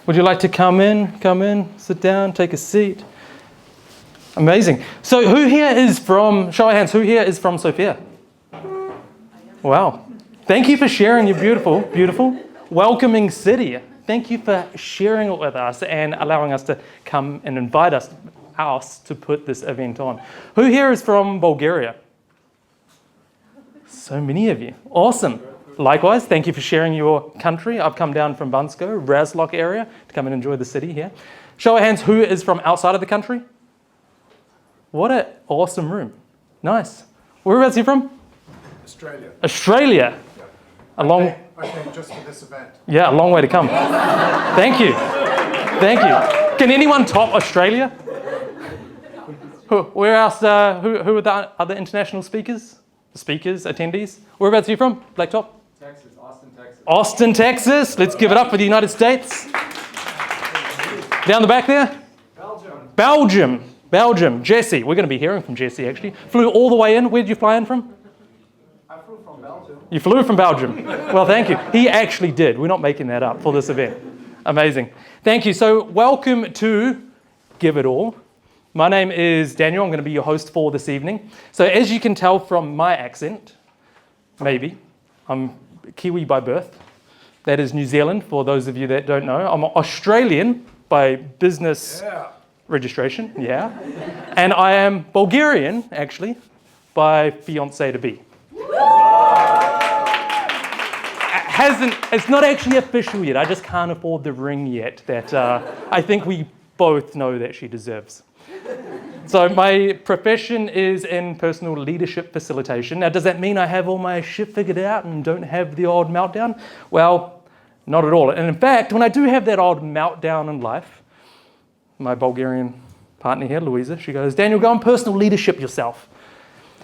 Would you like to come in, sit down, take a seat? Amazing. So who here is from, show of hands, who here is from Sofia? Wow. Thank you for sharing your beautiful, welcoming city. Thank you for sharing it with us and allowing us to come and invite us to put this event on. Who here is from Bulgaria? So many of you. Awesome. Likewise, thank you for sharing your country. I've come down from Bunsko, Razlok area, to come and enjoy the city here. Show of hands, who is from outside of the country? What an awesome room. Nice. Whereabouts are you from? Australia. Australia. I came just for this event. Yeah, a long way to come. Thank you. Thank you. Can anyone top Australia? Where else? Who are the other international speakers? Speakers, attendees? Whereabouts are you from? Blacktop? Texas, Austin, Texas. Austin, Texas. Let's give it up for the United States. Down the back there? Belgium. Jesse. We're going to be hearing from Jesse, actually. Flew all the way in. Where did you fly in from? I flew from Belgium. You flew from Belgium. Well, thank you. He actually did. We're not making that up for this event. Amazing. Thank you. So welcome to Give It All. My name is Daniel. I'm going to be your host for this evening. So as you can tell from my accent, maybe, I'm Kiwi by birth. That is New Zealand, for those of you that don't know. I'm Australian by business registration, and I am Bulgarian, actually, by fiancé-to-be. It's not actually official yet. I just can't afford the ring yet that I think we both know that she deserves. So my profession is in personal leadership facilitation. Now, does that mean I have all my shit figured out and don't have the odd meltdown? Well, not at all. And in fact, when I do have that odd meltdown in life, my Bulgarian partner here, Louisa, she goes, Daniel, go on personal leadership yourself,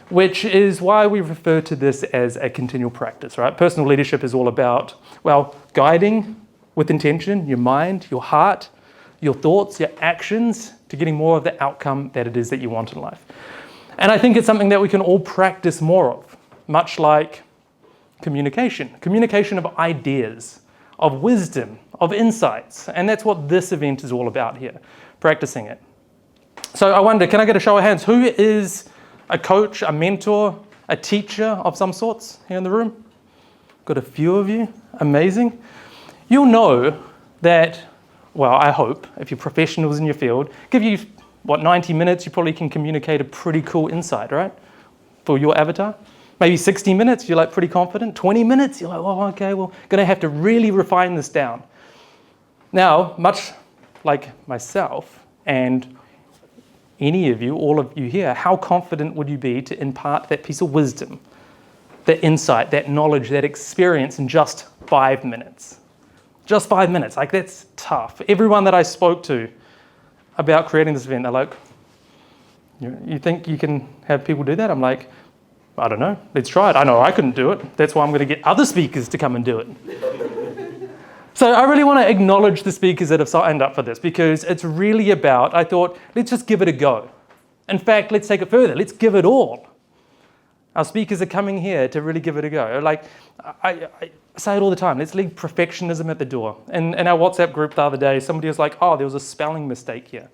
which is why we refer to this as a continual practice, right? Personal leadership is all about, well, guiding with intention, your mind, your heart, your thoughts, your actions, to getting more of the outcome that it is that you want in life. And I think it's something that we can all practice more of, much like communication of ideas, of wisdom, of insights. And that's what this event is all about here, practicing it. So I wonder, can I get a show of hands? Who is a coach, a mentor, a teacher of some sorts here in the room? Got a few of you. Amazing. You'll know that, well, I hope, if you're professionals in your field, give you, 90 minutes, you probably can communicate a pretty cool insight, right? For your avatar. Maybe 60 minutes, you're like pretty confident. 20 minutes, you're like, oh, okay, well, gonna have to really refine this down. Now, much like myself and any of you, all of you here, how confident would you be to impart that piece of wisdom, that insight, that knowledge, that experience in just 5 minutes? Just 5 minutes, like that's tough. Everyone that I spoke to about creating this event, they're like, you think you can have people do that? I'm like, I don't know, let's try it. I know I couldn't do it. That's why I'm going to get other speakers to come and do it. So I really want to acknowledge the speakers that have signed up for this, because it's really about, I thought, let's just give it a go. In fact, let's take it further. Let's give it all. Our speakers are coming here to really give it a go. Like, I say it all the time, let's leave perfectionism at the door. In our WhatsApp group the other day, somebody was like, oh, there was a spelling mistake here.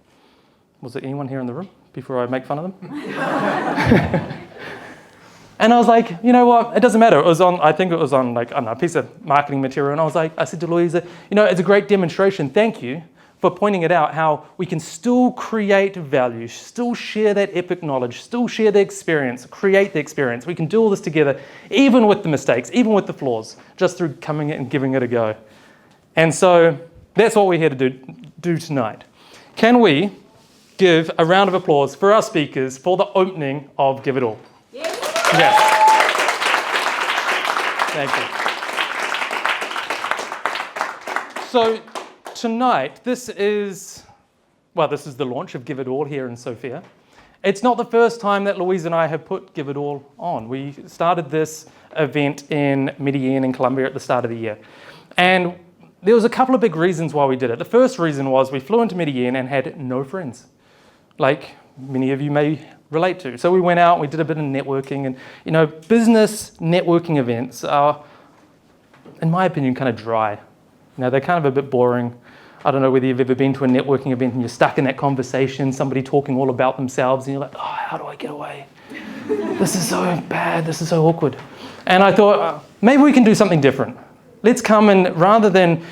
Was there anyone here in the room before I make fun of them? And I was like, you know what, it doesn't matter. It was on, I think it was on like, I don't know, a piece of marketing material. And I said to Louisa, you know, it's a great demonstration. Thank you for pointing it out, how we can still create value, still share that epic knowledge, still share the experience, create the experience. We can do all this together, even with the mistakes, even with the flaws, just through coming and giving it a go. And so that's what we're here to do tonight. Can we give a round of applause for our speakers for the opening of Give It All? Yes. Thank you. So tonight, this is the launch of Give It All here in Sofia. It's not the first time that Louise and I have put Give It All on. We started this event in Medellin in Colombia at the start of the year. And there was a couple of big reasons why we did it. The first reason was we flew into Medellin and had no friends, like many of you may relate to. So we went out, we did a bit of networking, and you know, business networking events are, in my opinion, kind of dry. You know, they're kind of a bit boring. I don't know whether you've ever been to a networking event and you're stuck in that conversation, somebody talking all about themselves, and you're like, oh, how do I get away? This is so bad, this is so awkward. And I thought, maybe we can do something different. Let's come and rather than,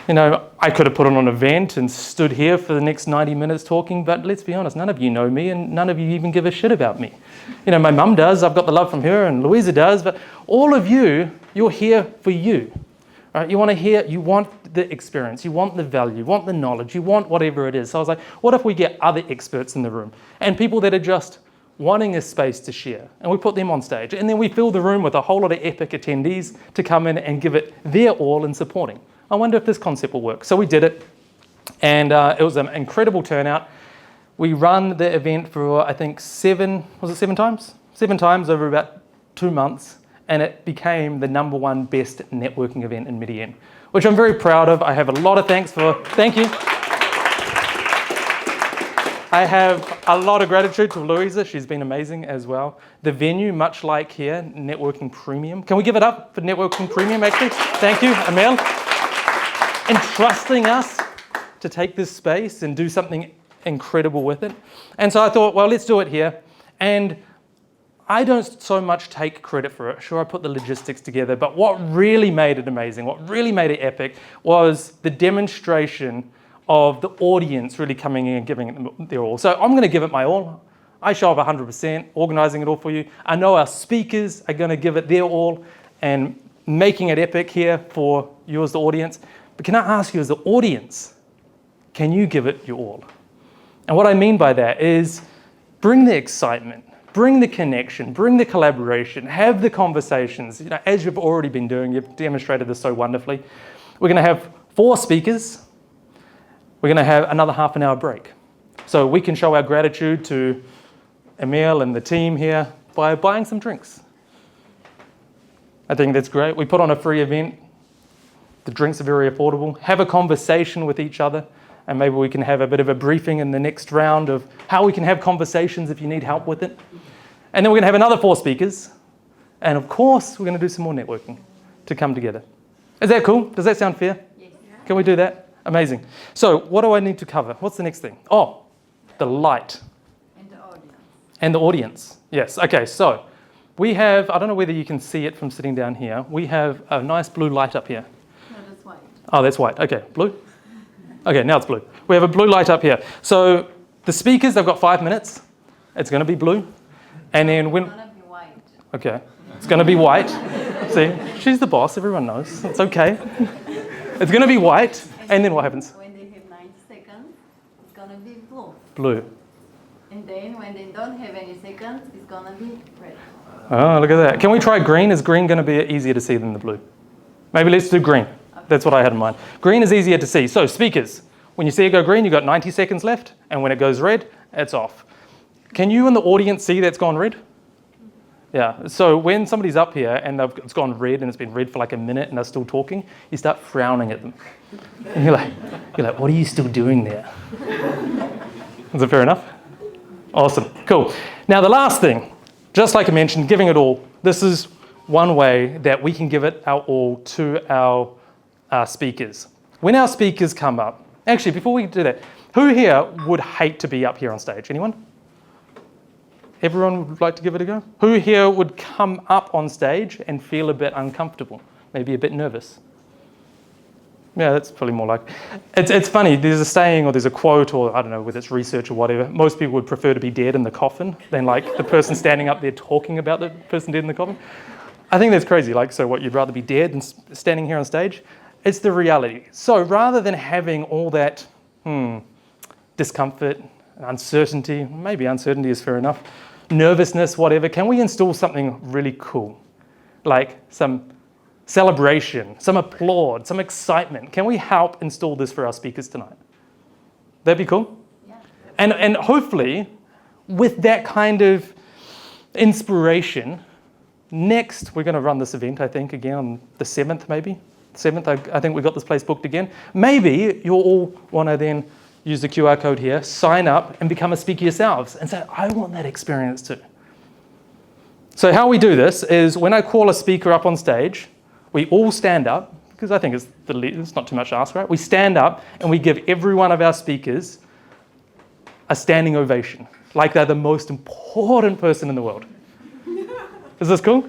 I could have put on an event and stood here for the next 90 minutes talking, but let's be honest, none of you know me and none of you even give a shit about me. My mum does, I've got the love from her, and Louisa does, but all of you, you're here for you. Right? You want the experience, you want the value, you want the knowledge, you want whatever it is. So I was like, what if we get other experts in the room and people that are just wanting a space to share, and we put them on stage, and then we fill the room with a whole lot of epic attendees to come in and give it their all in supporting. I wonder if this concept will work. So we did it, and it was an incredible turnout. We run the event for, I think, 7 times? 7 times over about 2 months, and it became the #1 best networking event in Midian, which I'm very proud of. I have a lot of thanks for, thank you. I have a lot of gratitude to Louisa. She's been amazing as well. The venue, much like here, Networking Premium. Can we give it up for Networking Premium, actually? Thank you, Amel. Entrusting us to take this space and do something incredible with it. And so I thought, well, let's do it here. And I don't so much take credit for it. Sure, I put the logistics together, but what really made it amazing, what really made it epic was the demonstration of the audience really coming in and giving it their all. So I'm going to give it my all. I show up 100%, organizing it all for you. I know our speakers are going to give it their all and making it epic here for you as the audience. But can I ask you as the audience, can you give it your all? And what I mean by that is bring the excitement, bring the connection, bring the collaboration, have the conversations. As you've already been doing, you've demonstrated this so wonderfully. We're going to have 4 speakers. We're going to have another half an hour break. So we can show our gratitude to Emil and the team here by buying some drinks. I think that's great. We put on a free event. The drinks are very affordable. Have a conversation with each other, and maybe we can have a bit of a briefing in the next round of how we can have conversations if you need help with it. And then we're going to have another 4 speakers. And of course, we're going to do some more networking to come together. Is that cool? Does that sound fair? Yes. Can we do that? Amazing. So what do I need to cover? What's the next thing? Oh, the light. And the audience. And the audience. Yes. Okay, so we have, I don't know whether you can see it from sitting down here, we have a nice blue light up here. No, that's white. Oh, that's white. Okay, blue? Okay, now it's blue. We have a blue light up here. So the speakers, they've got 5 minutes. It's going to be blue. And then when... It's going to be white. Okay, it's going to be white. See, she's the boss. Everyone knows. It's okay. It's going to be white. And then what happens? When they have 90 seconds, it's going to be blue. Blue. And then when they don't have any seconds, it's going to be red. Oh, look at that. Can we try green? Is green going to be easier to see than the blue? Maybe let's do green. Okay. That's what I had in mind. Green is easier to see. So speakers, when you see it go green, you've got 90 seconds left. And when it goes red, it's off. Can you in the audience see that's gone red? Yeah, so when somebody's up here and it's gone red and it's been red for like a minute and they're still talking, you start frowning at them. And you're like, what are you still doing there? Is it fair enough? Awesome, cool. Now the last thing, just like I mentioned, giving it all. This is one way that we can give it our all to our speakers. When our speakers come up, actually before we do that, who here would hate to be up here on stage? Anyone? Everyone would like to give it a go? Who here would come up on stage and feel a bit uncomfortable, maybe a bit nervous? Yeah, that's probably more like. It's funny, there's a saying or there's a quote or I don't know whether it's research or whatever. Most people would prefer to be dead in the coffin than like the person standing up there talking about the person dead in the coffin. I think that's crazy. Like, so what, you'd rather be dead than standing here on stage? It's the reality. So rather than having all that discomfort, uncertainty, maybe uncertainty is fair enough, nervousness, whatever, can we install something really cool? Like some celebration, some applaud, some excitement. Can we help install this for our speakers tonight? That'd be cool? Yeah. And hopefully, with that kind of inspiration, next we're going to run this event, I think, again on the 7th maybe. 7th, I think we got this place booked again. Maybe you'll all want to then use the QR code here, sign up and become a speaker yourselves and say, I want that experience too. So how we do this is when I call a speaker up on stage, we all stand up, because I think it's not too much to ask, right? We stand up and we give every one of our speakers a standing ovation, like they're the most important person in the world. Is this cool?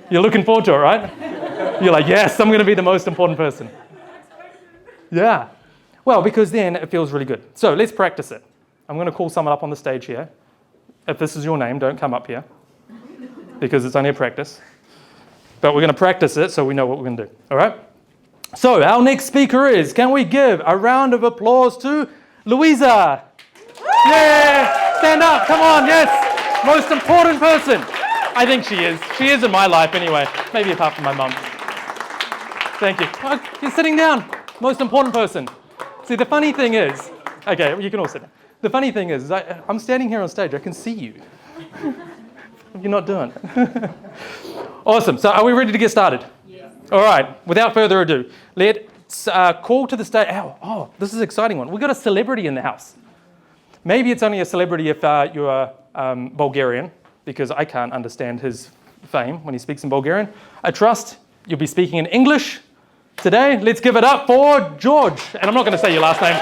You're looking forward to it, right? You're like, yes, I'm going to be the most important person. Yeah. Well, because then it feels really good. So let's practice it. I'm going to call someone up on the stage here. If this is your name, don't come up here because it's only a practice. But we're going to practice it so we know what we're going to do. All right? So our next speaker is, can we give a round of applause to Louisa? Yeah! Stand up. Come on. Yes. Most important person. I think she is. She is in my life anyway. Maybe apart from my mum. Thank you. Oh, you're sitting down. Most important person. See, the funny thing is, okay, you can all sit down. The funny thing is I'm standing here on stage. I can see you. You're not doing it. Awesome. So are we ready to get started? Yes. All right. Without further ado, let's call to the stage. Oh, this is an exciting one. We've got a celebrity in the house. Maybe it's only a celebrity if you're Bulgarian, because I can't understand his fame when he speaks in Bulgarian. I trust you'll be speaking in English today. Let's give it up for George. And I'm not going to say your last name.